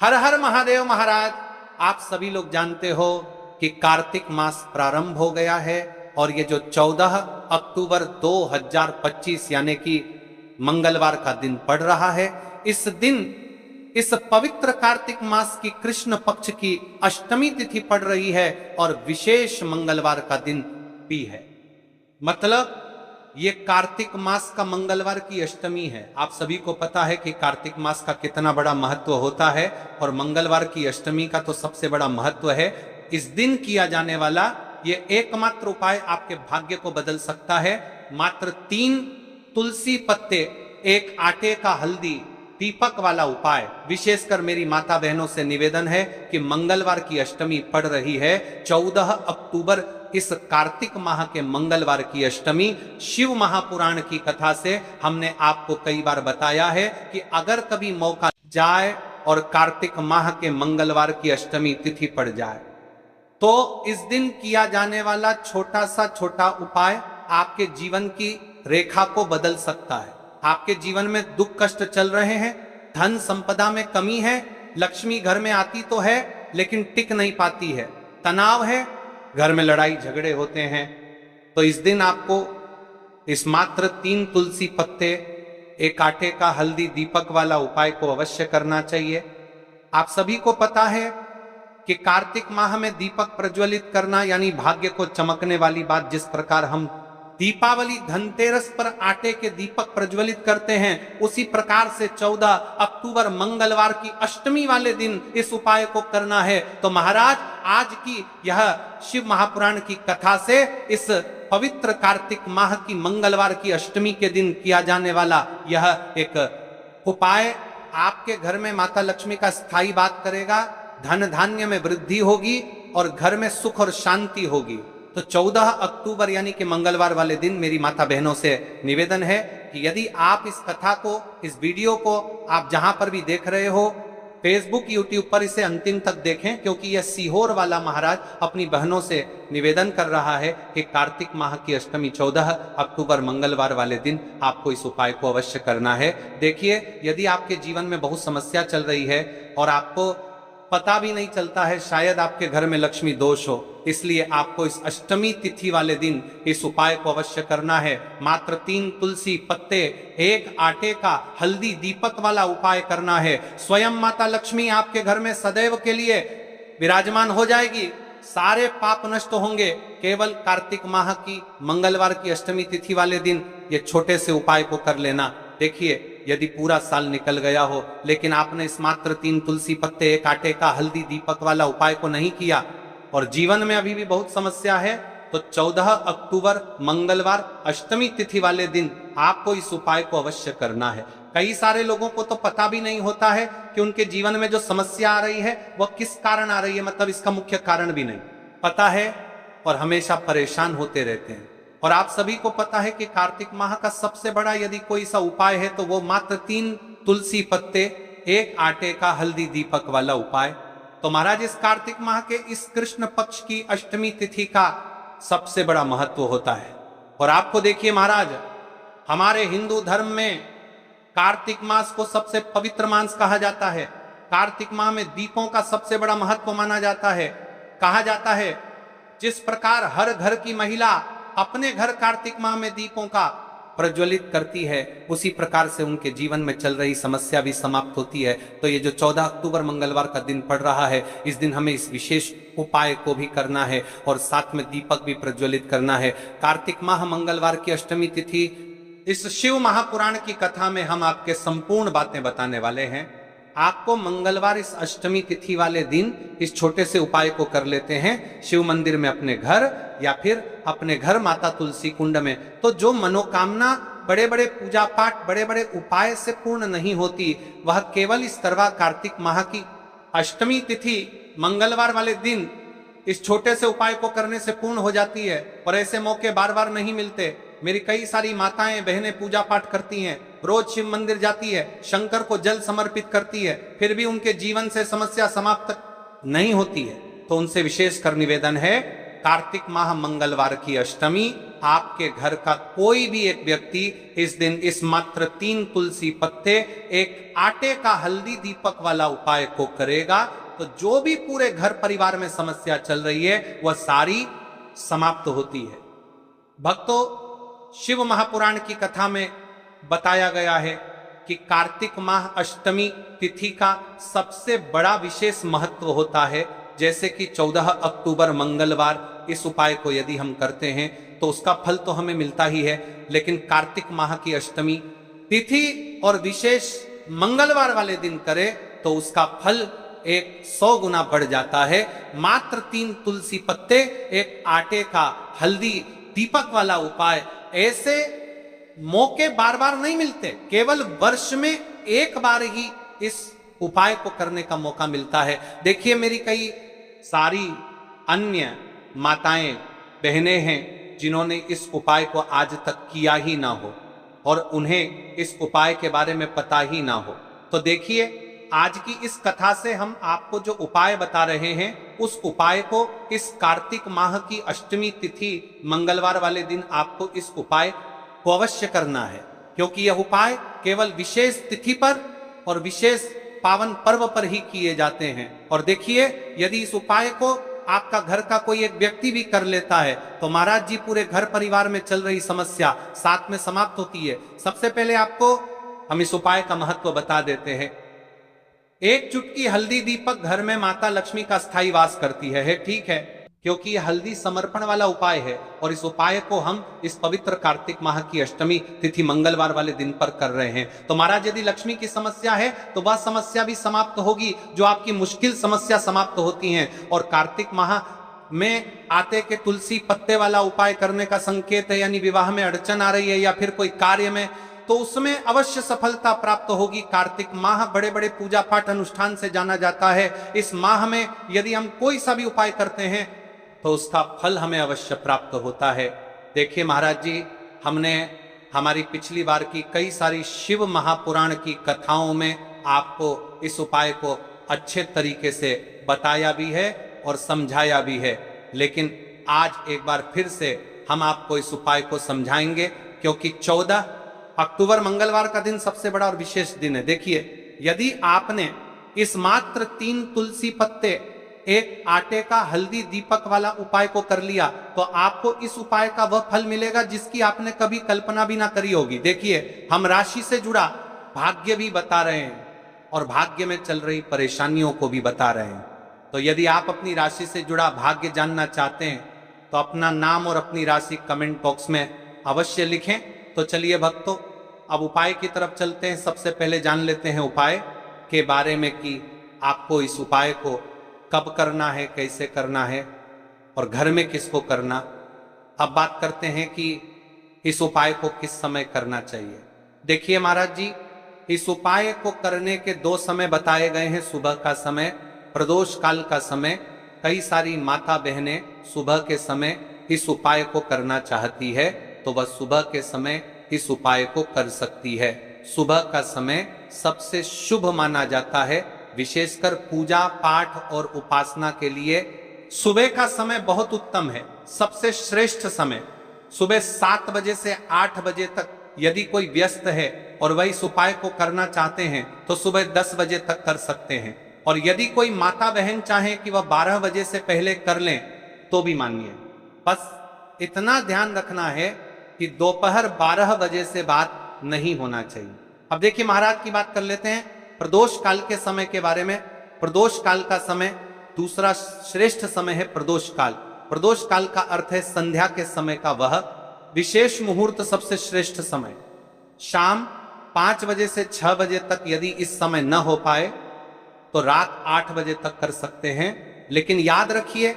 हर हर महादेव महाराज। आप सभी लोग जानते हो कि कार्तिक मास प्रारंभ हो गया है और ये जो 14 अक्टूबर 2025 यानी कि मंगलवार का दिन पड़ रहा है। इस दिन इस पवित्र कार्तिक मास की कृष्ण पक्ष की अष्टमी तिथि पड़ रही है और विशेष मंगलवार का दिन भी है। मतलब ये कार्तिक मास का मंगलवार की अष्टमी है। आप सभी को पता है कि कार्तिक मास का कितना बड़ा महत्व होता है और मंगलवार की अष्टमी का तो सबसे बड़ा महत्व है। इस दिन किया जाने वाला ये एकमात्र उपाय आपके भाग्य को बदल सकता है। मात्र 3 तुलसी पत्ते, एक आटे का हल्दी दीपक वाला उपाय। विशेषकर मेरी माता बहनों से निवेदन है कि मंगलवार की अष्टमी पड़ रही है 14 अक्टूबर। इस कार्तिक माह के मंगलवार की अष्टमी शिव महापुराण की कथा से हमने आपको कई बार बताया है कि अगर कभी मौका जाए और कार्तिक माह के मंगलवार की अष्टमी तिथि पड़ जाए तो इस दिन किया जाने वाला छोटा उपाय आपके जीवन की रेखा को बदल सकता है। आपके जीवन में दुख कष्ट चल रहे हैं, धन संपदा में कमी है, लक्ष्मी घर में आती तो है लेकिन टिक नहीं पाती है, तनाव है, घर में लड़ाई झगड़े होते हैं, तो इस दिन आपको इस मात्र 3 तुलसी पत्ते, एक आटे का हल्दी दीपक वाला उपाय को अवश्य करना चाहिए। आप सभी को पता है कि कार्तिक माह में दीपक प्रज्वलित करना यानी भाग्य को चमकने वाली बात। जिस प्रकार हम दीपावली धनतेरस पर आटे के दीपक प्रज्वलित करते हैं, उसी प्रकार से 14 अक्टूबर मंगलवार की अष्टमी वाले दिन इस उपाय को करना है। तो महाराज, आज की यह शिव महापुराण की कथा से इस पवित्र कार्तिक माह की मंगलवार की अष्टमी के दिन किया जाने वाला यह एक उपाय आपके घर में माता लक्ष्मी का स्थायी बात करेगा, धन धान्य में वृद्धि होगी और घर में सुख और शांति होगी। तो 14 अक्टूबर यानी कि मंगलवार वाले दिन मेरी माता बहनों से निवेदन है कि यदि आप इस कथा को, इस वीडियो को आप जहां पर भी देख रहे हो, फेसबुक यूट्यूब पर इसे अंतिम तक देखें, क्योंकि यह सीहोर वाला महाराज अपनी बहनों से निवेदन कर रहा है कि कार्तिक माह की अष्टमी 14 अक्टूबर मंगलवार वाले दिन आपको इस उपाय को अवश्य करना है। देखिए, यदि आपके जीवन में बहुत समस्या चल रही है और आपको पता भी नहीं चलता है, शायद आपके घर में लक्ष्मी दोष हो, इसलिए आपको इस अष्टमी तिथि वाले दिन इस उपाय को अवश्य करना है। मात्र 3 तुलसी पत्ते, एक आटे का हल्दी दीपक वाला उपाय करना है। स्वयं माता लक्ष्मी आपके घर में सदैव के लिए विराजमान हो जाएगी, सारे पाप नष्ट होंगे। केवल कार्तिक माह की मंगलवार की अष्टमी तिथि वाले दिन ये छोटे से उपाय को कर लेना। देखिए, यदि पूरा साल निकल गया हो लेकिन आपने इस मात्र 3 तुलसी पत्ते, एक आटे का हल्दी दीपक वाला उपाय को नहीं किया और जीवन में अभी भी बहुत समस्या है, तो 14 अक्टूबर मंगलवार अष्टमी तिथि वाले दिन आपको इस उपाय को अवश्य करना है। कई सारे लोगों को तो पता भी नहीं होता है कि उनके जीवन में जो समस्या आ रही है वह किस कारण आ रही है, मतलब इसका मुख्य कारण भी नहीं पता है और हमेशा परेशान होते रहते हैं। और आप सभी को पता है कि कार्तिक माह का सबसे बड़ा यदि कोई सा उपाय है तो वो मात्र 3 तुलसी पत्ते, एक आटे का हल्दी दीपक वाला उपाय। तो महाराज, इस कार्तिक माह के इस कृष्ण पक्ष की अष्टमी तिथि का सबसे बड़ा महत्व होता है। और आपको देखिए महाराज, हमारे हिंदू धर्म में कार्तिक मास को सबसे पवित्र मास कहा जाता है। कार्तिक माह में दीपों का सबसे बड़ा महत्व माना जाता है। कहा जाता है जिस प्रकार हर घर की महिला अपने घर कार्तिक माह में दीपों का प्रज्वलित करती है, उसी प्रकार से उनके जीवन में चल रही समस्या भी समाप्त होती है। तो ये जो 14 अक्टूबर मंगलवार का दिन पड़ रहा है, इस दिन हमें इस विशेष उपाय को भी करना है और साथ में दीपक भी प्रज्वलित करना है। कार्तिक माह मंगलवार की अष्टमी तिथि, इस शिव महापुराण की कथा में हम आपके संपूर्ण बातें बताने वाले हैं। आपको मंगलवार इस अष्टमी तिथि वाले दिन इस छोटे से उपाय को कर लेते हैं शिव मंदिर में अपने घर या फिर अपने घर माता तुलसी कुंड में। तो जो मनोकामना बड़े बड़े पूजा पाठ, बड़े बड़े उपाय से पूर्ण नहीं होती, वह केवल इस करवा कार्तिक माह की अष्टमी तिथि मंगलवार वाले दिन इस छोटे से उपाय को करने से पूर्ण हो जाती है। और ऐसे मौके बार बार नहीं मिलते। मेरी कई सारी माताएं बहनें पूजा पाठ करती हैं, रोज शिव मंदिर जाती है, शंकर को जल समर्पित करती है, फिर भी उनके जीवन से समस्या समाप्त नहीं होती है। तो उनसे विशेष कर निवेदन है, कार्तिक माह मंगलवार की अष्टमी आपके घर का कोई भी एक व्यक्ति इस दिन इस मात्र 3 तुलसी पत्ते, एक आटे का हल्दी दीपक वाला उपाय को करेगा तो जो भी पूरे घर परिवार में समस्या चल रही है वह सारी समाप्त होती है। भक्तों, शिव महापुराण की कथा में बताया गया है कि कार्तिक माह अष्टमी तिथि का सबसे बड़ा विशेष महत्व होता है। जैसे कि 14 अक्टूबर मंगलवार इस उपाय को यदि हम करते हैं तो उसका फल तो हमें मिलता ही है, लेकिन कार्तिक माह की अष्टमी तिथि और विशेष मंगलवार वाले दिन करें तो उसका फल 100 गुना बढ़ जाता है। मात्र 3 तुलसी पत्ते, एक आटे का हल्दी दीपक वाला उपाय, ऐसे मौके बार बार नहीं मिलते, केवल वर्ष में एक बार ही इस उपाय को करने का मौका मिलता है। देखिए, मेरी कई सारी अन्य माताएं बहनें हैं जिन्होंने इस उपाय को आज तक किया ही ना हो और उन्हें इस उपाय के बारे में पता ही ना हो। तो देखिए, आज की इस कथा से हम आपको जो उपाय बता रहे हैं उस उपाय को इस कार्तिक माह की अष्टमी तिथि मंगलवार वाले दिन आपको इस उपाय को अवश्य करना है, क्योंकि यह उपाय केवल विशेष तिथि पर और विशेष पावन पर्व पर ही किए जाते हैं। और देखिए, यदि इस उपाय को आपका घर का कोई एक व्यक्ति भी कर लेता है तो महाराज जी पूरे घर परिवार में चल रही समस्या साथ में समाप्त होती है। सबसे पहले आपको हम इस उपाय का महत्व बता देते हैं। एक चुटकी हल्दी दीपक घर में माता लक्ष्मी का स्थायी वास करती है, ठीक है, क्योंकि यह हल्दी समर्पण वाला उपाय है और इस उपाय को हम इस पवित्र कार्तिक माह की अष्टमी तिथि मंगलवार वाले दिन पर कर रहे हैं। तो महाराज, यदि लक्ष्मी की समस्या है तो वह समस्या भी समाप्त होगी, जो आपकी मुश्किल समस्या समाप्त होती हैं। और कार्तिक माह में आटे के तुलसी पत्ते वाला उपाय करने का संकेत है, यानी विवाह में अड़चन आ रही है या फिर कोई कार्य में, तो उसमें अवश्य सफलता प्राप्त होगी। कार्तिक माह बड़े बड़े पूजा पाठ अनुष्ठान से जाना जाता है। इस माह में यदि हम कोई सा भी उपाय करते हैं तो उसका फल हमें अवश्य प्राप्त होता है। देखिए महाराज जी, हमने हमारी पिछली बार की कई सारी शिव महापुराण की कथाओं में आपको इस उपाय को अच्छे तरीके से बताया भी है और समझाया भी है, लेकिन आज एक बार फिर से हम आपको इस उपाय को समझाएंगे, क्योंकि 14 अक्टूबर मंगलवार का दिन सबसे बड़ा और विशेष दिन है। देखिए, यदि आपने इस मात्र 3 तुलसी पत्ते, एक आटे का हल्दी दीपक वाला उपाय को कर लिया तो आपको इस उपाय का वह फल मिलेगा जिसकी आपने कभी कल्पना भी ना करी होगी। देखिए, हम राशि से जुड़ा भाग्य भी बता रहे हैं और भाग्य में चल रही परेशानियों को भी बता रहे हैं। तो यदि आप अपनी राशि से जुड़ा भाग्य जानना चाहते हैं तो अपना नाम और अपनी राशि कमेंट बॉक्स में अवश्य लिखें। तो चलिए भक्तों, अब उपाय की तरफ चलते हैं। सबसे पहले जान लेते हैं उपाय के बारे में कि आपको इस उपाय को कब करना है, कैसे करना है और घर में किसको करना। अब बात करते हैं कि इस उपाय को किस समय करना चाहिए। देखिए महाराज जी, इस उपाय को करने के 2 समय बताए गए हैं। सुबह का समय, प्रदोष काल का समय। कई सारी माता बहनें सुबह के समय इस उपाय को करना चाहती है तो वह सुबह के समय इस उपाय को कर सकती है। सुबह का समय सबसे शुभ माना जाता है, विशेषकर पूजा पाठ और उपासना के लिए सुबह का समय बहुत उत्तम है। सबसे श्रेष्ठ समय सुबह 7 बजे से 8 बजे तक। यदि कोई व्यस्त है और वह इस उपाय को करना चाहते हैं तो सुबह 10 बजे तक कर सकते हैं, और यदि कोई माता बहन चाहे कि वह 12 बजे से पहले कर लें तो भी मानिए। बस इतना ध्यान रखना है कि दोपहर 12 बजे से बाद नहीं होना चाहिए। अब देखिए महाराज की बात कर लेते हैं प्रदोष काल के समय के बारे में। प्रदोष काल का समय दूसरा श्रेष्ठ समय है प्रदोष काल। प्रदोष काल का अर्थ है संध्या के समय का वह विशेष मुहूर्त, सबसे श्रेष्ठ समय। शाम 5 बजे से 6 बजे तक यदि इस समय न हो पाए तो रात 8 बजे तक कर सकते हैं, लेकिन याद रखिए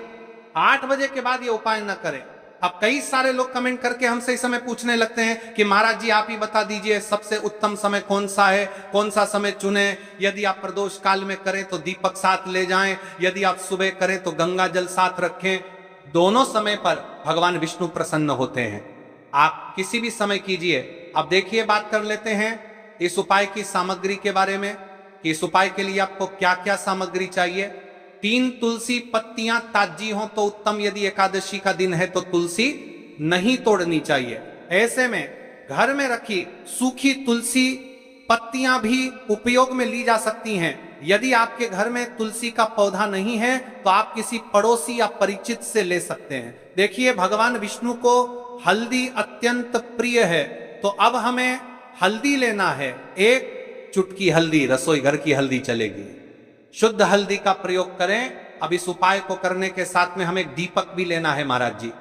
8 बजे के बाद ये उपाय न करें। अब कई सारे लोग कमेंट करके हमसे इस समय पूछने लगते हैं कि महाराज जी आप ही बता दीजिए सबसे उत्तम समय कौन सा है, कौन सा समय चुने। यदि आप प्रदोष काल में करें तो दीपक साथ ले जाएं, यदि आप सुबह करें तो गंगा जल साथ रखें। दोनों समय पर भगवान विष्णु प्रसन्न होते हैं, आप किसी भी समय कीजिए। अब देखिए, बात कर लेते हैं इस उपाय की सामग्री के बारे में कि इस उपाय के लिए आपको क्या क्या सामग्री चाहिए। 3 तुलसी पत्तियां ताजी हो तो उत्तम, यदि एकादशी का दिन है तो तुलसी नहीं तोड़नी चाहिए। ऐसे में घर में रखी सूखी तुलसी पत्तियां भी उपयोग में ली जा सकती हैं। यदि आपके घर में तुलसी का पौधा नहीं है तो आप किसी पड़ोसी या परिचित से ले सकते हैं। देखिए, भगवान विष्णु को हल्दी अत्यंत प्रिय है, तो अब हमें हल्दी लेना है। एक चुटकी हल्दी, रसोई घर की हल्दी चलेगी, शुद्ध हल्दी का प्रयोग करें। अब इस उपाय को करने के साथ में हमें दीपक भी लेना है महाराज जी,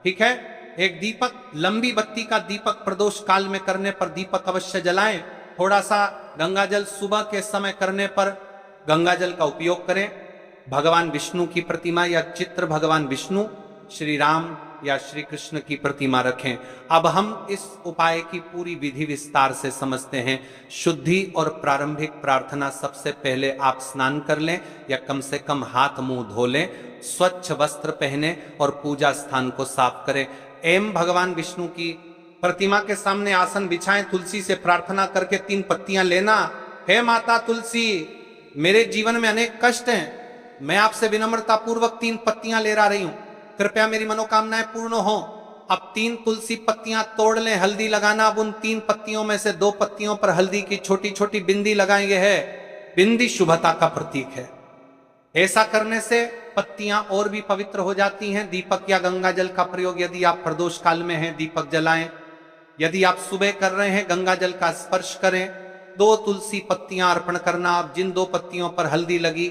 ठीक है। एक दीपक, लंबी बत्ती का दीपक प्रदोष काल में करने पर दीपक अवश्य जलाएं। थोड़ा सा गंगा जल सुबह के समय करने पर गंगा जल का उपयोग करें। भगवान विष्णु की प्रतिमा या चित्र, भगवान विष्णु, श्री राम या श्री कृष्ण की प्रतिमा रखें। अब हम इस उपाय की पूरी विधि विस्तार से समझते हैं। शुद्धि और प्रारंभिक प्रार्थना, सबसे पहले आप स्नान कर लें या कम से कम हाथ मुंह धो लें, स्वच्छ वस्त्र पहने और पूजा स्थान को साफ करें। एम भगवान विष्णु की प्रतिमा के सामने आसन बिछाएं, तुलसी से प्रार्थना करके 3 पत्तियां लेना। हे माता तुलसी, मेरे जीवन में अनेक कष्ट हैं, मैं आपसे विनम्रता पूर्वक 3 पत्तियां ले रही हूं, कृपया मेरी मनोकामनाएं पूर्ण हो। अब 3 तुलसी पत्तियां तोड़ लें, हल्दी लगाना। अब उन 3 पत्तियों में से 2 पत्तियों पर हल्दी की छोटी छोटी बिंदी लगाएंगे। है बिंदी शुभता का प्रतीक है। ऐसा करने से पत्तियां और भी पवित्र हो जाती हैं। दीपक या गंगा जल का प्रयोग, यदि आप प्रदोष काल में हैं, दीपक जलाएं। यदि आप सुबह कर रहे हैं, गंगा जल का स्पर्श करें। 2 तुलसी पत्तियां अर्पण करना। आप जिन 2 पत्तियों पर हल्दी लगी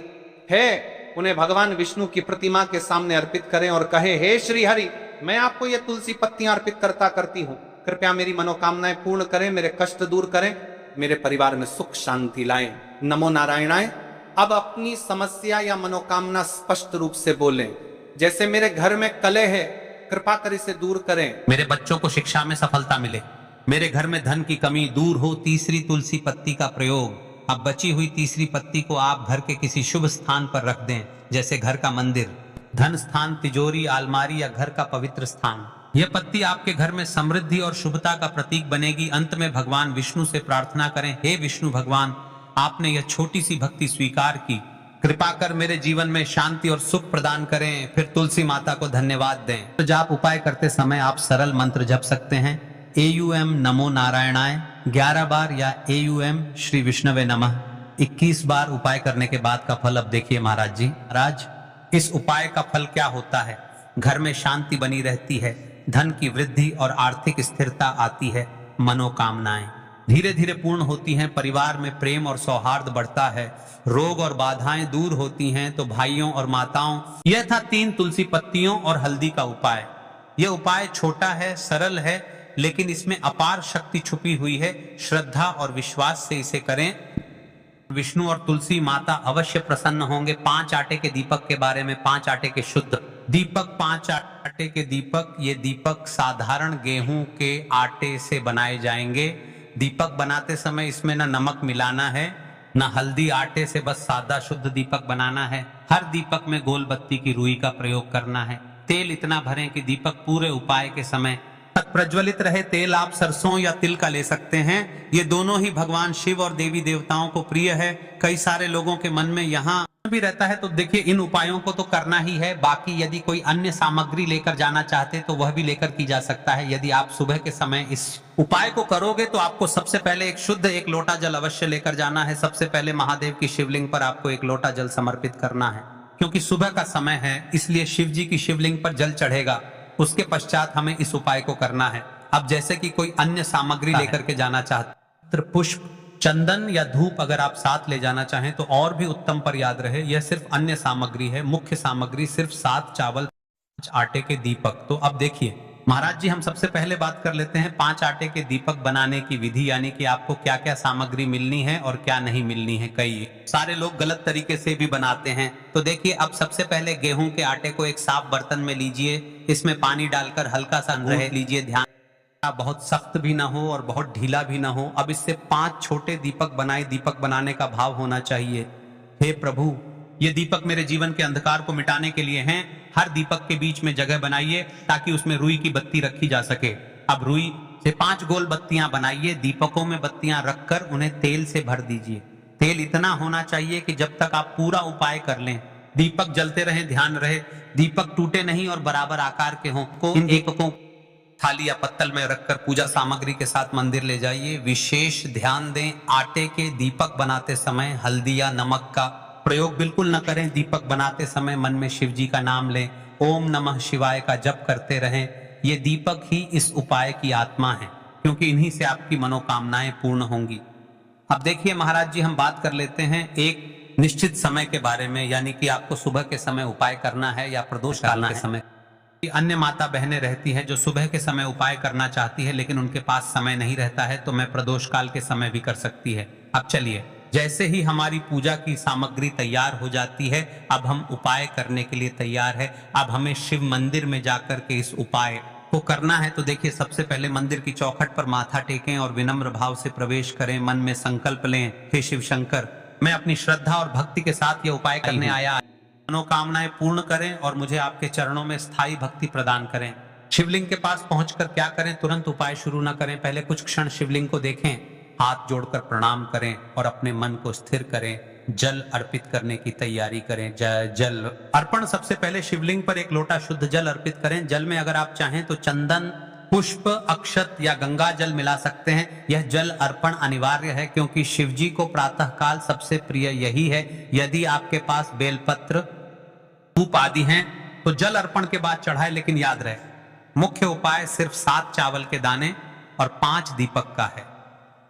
है, उन्हें भगवान विष्णु की प्रतिमा के सामने अर्पित करें और कहे, हे श्री हरि, मैं आपको ये तुलसी पत्तियां अर्पित करती हूं, कृपया मेरी मनोकामनाएं पूर्ण करें, मेरे कष्ट दूर करें, मेरे परिवार में सुख शांति लाएं। नमो नारायणाय। अब अपनी समस्या या मनोकामना स्पष्ट रूप से बोलें। जैसे, मेरे घर में कलह है, कृपा कर इसे दूर करें। मेरे बच्चों को शिक्षा में सफलता मिले, मेरे घर में धन की कमी दूर हो। तीसरी तुलसी पत्ती का प्रयोग। अब बची हुई तीसरी पत्ती को आप घर के किसी शुभ स्थान पर रख दें, जैसे घर का मंदिर, धन स्थान, तिजोरी, अलमारी या घर का पवित्र स्थान। यह पत्ती आपके घर में समृद्धि और शुभता का प्रतीक बनेगी। अंत में भगवान विष्णु से प्रार्थना करें, हे विष्णु भगवान, आपने यह छोटी सी भक्ति स्वीकार की, कृपा कर मेरे जीवन में शांति और सुख प्रदान करें। फिर तुलसी माता को धन्यवाद दें। तो जाप उपाय करते समय आप सरल मंत्र जप सकते हैं। AUM नमो नारायणाय 11 बार या AUM श्री विष्णवे नमः 21 बार उपाय करने के बाद का फल अब देखिए महाराज जी। महाराज, इस उपाय का फल क्या होता है? घर में शांति बनी रहती है, धन की वृद्धि और आर्थिक स्थिरता आती है, मनोकामनाएं धीरे धीरे पूर्ण होती हैं, परिवार में प्रेम और सौहार्द बढ़ता है, रोग और बाधाएं दूर होती हैं। तो भाइयों और माताओं, यह था 3 तुलसी पत्तियों और हल्दी का उपाय। यह उपाय छोटा है, सरल है, लेकिन इसमें अपार शक्ति छुपी हुई है। श्रद्धा और विश्वास से इसे करें, विष्णु और तुलसी माता अवश्य प्रसन्न होंगे। 5 आटे के दीपक के बारे में, 5 आटे के शुद्ध दीपक, 5 आटे के दीपक। ये दीपक साधारण गेहूं के आटे से बनाए जाएंगे। दीपक बनाते समय इसमें न नमक मिलाना है, न हल्दी, आटे से बस सादा शुद्ध दीपक बनाना है। हर दीपक में गोल बत्ती की रुई का प्रयोग करना है। तेल इतना भरें कि दीपक पूरे उपाय के समय प्रज्वलित रहे। तेल आप सरसों या तिल का ले सकते हैं। ये दोनों ही भगवान शिव और देवी देवताओं को प्रिय है। कई सारे लोगों के मन में यहाँ भी रहता है। तो देखिए, इन उपायों को तो करना ही है। बाकी यदि कोई अन्य सामग्री लेकर जाना चाहते तो वह भी लेकर की जा सकता है। यदि आप सुबह के समय इस उपाय को करोगे तो आपको सबसे पहले एक लोटा जल अवश्य लेकर जाना है। सबसे पहले महादेव की शिवलिंग पर आपको 1 लोटा जल समर्पित करना है, क्योंकि सुबह का समय है, इसलिए शिव जी की शिवलिंग पर जल चढ़ेगा। उसके पश्चात हमें इस उपाय को करना है। अब जैसे कि कोई अन्य सामग्री लेकर के जाना चाहते, पुष्प, चंदन या धूप अगर आप साथ ले जाना चाहें तो और भी उत्तम, पर याद रहे यह सिर्फ अन्य सामग्री है। मुख्य सामग्री सिर्फ 7 चावल, 5 आटे के दीपक। तो अब देखिए महाराज जी, हम सबसे पहले बात कर लेते हैं 5 आटे के दीपक बनाने की विधि, यानी कि आपको क्या क्या सामग्री मिलनी है और क्या नहीं मिलनी है। कई सारे लोग गलत तरीके से भी बनाते हैं। तो देखिए, अब सबसे पहले गेहूं के आटे को एक साफ बर्तन में लीजिए, इसमें पानी डालकर हल्का सा गूंथ लीजिए। ध्यान, बहुत सख्त भी ना हो और बहुत ढीला भी ना हो। अब इससे 5 छोटे दीपक बनाए। दीपक बनाने का भाव होना चाहिए, हे प्रभु, ये दीपक मेरे जीवन के अंधकार को मिटाने के लिए हैं। हर दीपक के बीच में जगह बनाइए ताकि उसमें रुई की बत्ती रखी जा सके। अब रुई से 5 गोल बत्तियां बनाइए। दीपकों में बत्तियां रखकर उन्हें तेल से भर दीजिए। तेल इतना होना चाहिए कि जब तक आप पूरा उपाय कर लें दीपक जलते रहें। ध्यान रहे दीपक टूटे नहीं और बराबर आकार के हों। इन दीपकों थाली या पत्तल में रखकर पूजा सामग्री के साथ मंदिर ले जाइए। विशेष ध्यान दें, आटे के दीपक बनाते समय हल्दी या नमक का प्रयोग बिल्कुल न करें। दीपक बनाते समय मन में शिव जी का नाम लें, ओम नमः शिवाय का जप करते रहें। ये दीपक ही इस उपाय की आत्मा है, क्योंकि इन्हीं से आपकी मनोकामनाएं पूर्ण होंगी। अब देखिए महाराज जी, हम बात कर लेते हैं एक निश्चित समय के बारे में, यानी कि आपको सुबह के समय उपाय करना है या प्रदोष काल के समय। अन्य माता बहनें रहती हैं जो सुबह के समय उपाय करना चाहती है, लेकिन उनके पास समय नहीं रहता है, तो मैं प्रदोष काल के समय भी कर सकती है। अब चलिए, जैसे ही हमारी पूजा की सामग्री तैयार हो जाती है, अब हम उपाय करने के लिए तैयार है। अब हमें शिव मंदिर में जाकर के इस उपाय को करना है। तो देखिए, सबसे पहले मंदिर की चौखट पर माथा टेकें और विनम्र भाव से प्रवेश करें। मन में संकल्प लें, हे शिव शंकर, मैं अपनी श्रद्धा और भक्ति के साथ ये उपाय करने आया, मनोकामनाएं पूर्ण करें और मुझे आपके चरणों में स्थायी भक्ति प्रदान करें। शिवलिंग के पास पहुंचकर क्या करें? तुरंत उपाय शुरू न करें, पहले कुछ क्षण शिवलिंग को देखें, हाथ जोड़कर प्रणाम करें और अपने मन को स्थिर करें। जल अर्पित करने की तैयारी करें। जल अर्पण, सबसे पहले शिवलिंग पर एक लोटा शुद्ध जल अर्पित करें। जल में अगर आप चाहें तो चंदन, पुष्प, अक्षत या गंगा जल मिला सकते हैं। यह जल अर्पण अनिवार्य है, क्योंकि शिव जी को प्रातः काल सबसे प्रिय यही है। यदि आपके पास बेलपत्र, धूप आदि हैं तो जल अर्पण के बाद चढ़ाए, लेकिन याद रहे मुख्य उपाय सिर्फ 7 चावल के दाने और 5 दीपक का है।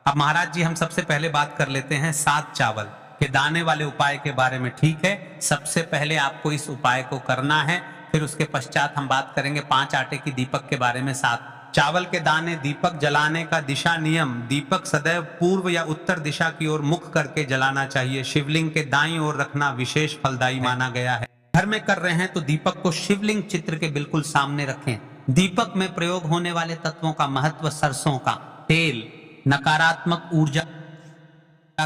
अब महाराज जी, हम सबसे पहले बात कर लेते हैं 7 चावल के दाने वाले उपाय के बारे में। ठीक है, सबसे पहले आपको इस उपाय को करना है, फिर उसके पश्चात हम बात करेंगे 5 आटे की दीपक के बारे में। 7 चावल के दाने। दीपक जलाने का दिशा नियम, दीपक सदैव पूर्व या उत्तर दिशा की ओर मुख करके जलाना चाहिए। शिवलिंग के दाईं ओर रखना विशेष फलदायी माना गया है। घर में कर रहे हैं तो दीपक को शिवलिंग चित्र के बिल्कुल सामने रखें। दीपक में प्रयोग होने वाले तत्वों का महत्व। सरसों का तेल नकारात्मक ऊर्जा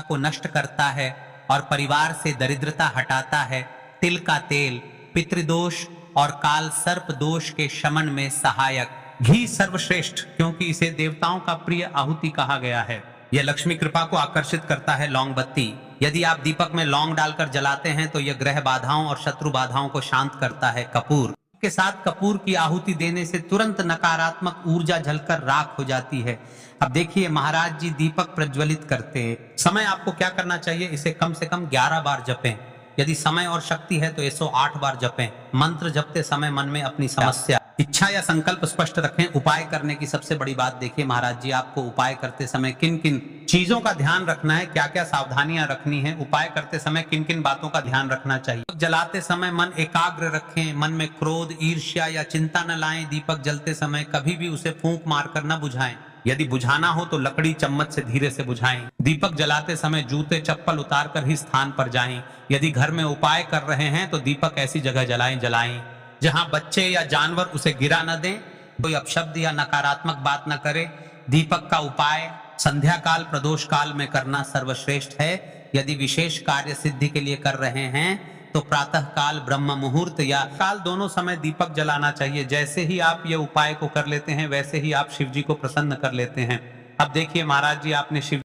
को नष्ट करता है और परिवार से दरिद्रता हटाता है। तिल का तेल पितृदोष और काल सर्प दोष के शमन में सहायक। घी सर्वश्रेष्ठ, क्योंकि इसे देवताओं का प्रिय आहुति कहा गया है। यह लक्ष्मी कृपा को आकर्षित करता है। लौंग बत्ती, यदि आप दीपक में लौंग डालकर जलाते हैं तो यह ग्रह बाधाओं और शत्रु बाधाओं को शांत करता है। कपूर के साथ कपूर की आहुति देने से तुरंत नकारात्मक ऊर्जा जलकर राख हो जाती है। अब देखिए महाराज जी, दीपक प्रज्वलित करते समय आपको क्या करना चाहिए? इसे कम से कम 11 बार जपें। यदि समय और शक्ति है तो 108 बार जपें। मंत्र जपते समय मन में अपनी समस्या, इच्छा या संकल्प स्पष्ट रखें। उपाय करने की सबसे बड़ी बात देखिए महाराज जी, आपको उपाय करते समय किन किन चीजों का ध्यान रखना है, क्या क्या सावधानियां रखनी है, उपाय करते समय किन किन बातों का ध्यान रखना चाहिए। जलाते समय मन एकाग्र रखें, मन में क्रोध, ईर्ष्या या चिंता न लाएं। दीपक जलते समय कभी भी उसे फूंक मारकर न बुझाएं। यदि बुझाना हो तो लकड़ी चम्मच से धीरे से बुझाएं। दीपक जलाते समय जूते चप्पल उतार कर ही स्थान पर जाएं। यदि घर में उपाय कर रहे हैं तो दीपक ऐसी जगह जलाएं जहां बच्चे या जानवर उसे गिरा न दें। कोई अपशब्द या नकारात्मक बात न करे। दीपक का उपाय संध्या काल, प्रदोष काल में करना सर्वश्रेष्ठ है। यदि विशेष कार्य सिद्धि के लिए कर रहे हैं तो प्रातः काल, ब्रह्म मुहूर्त या काल, दोनों समय दीपक जलाना चाहिए। जैसे ही आप ये उपाय को कर लेते हैं, वैसे ही आप शिव जी को प्रसन्न कर लेते हैं। अब देखिए महाराज जी, आपने शिव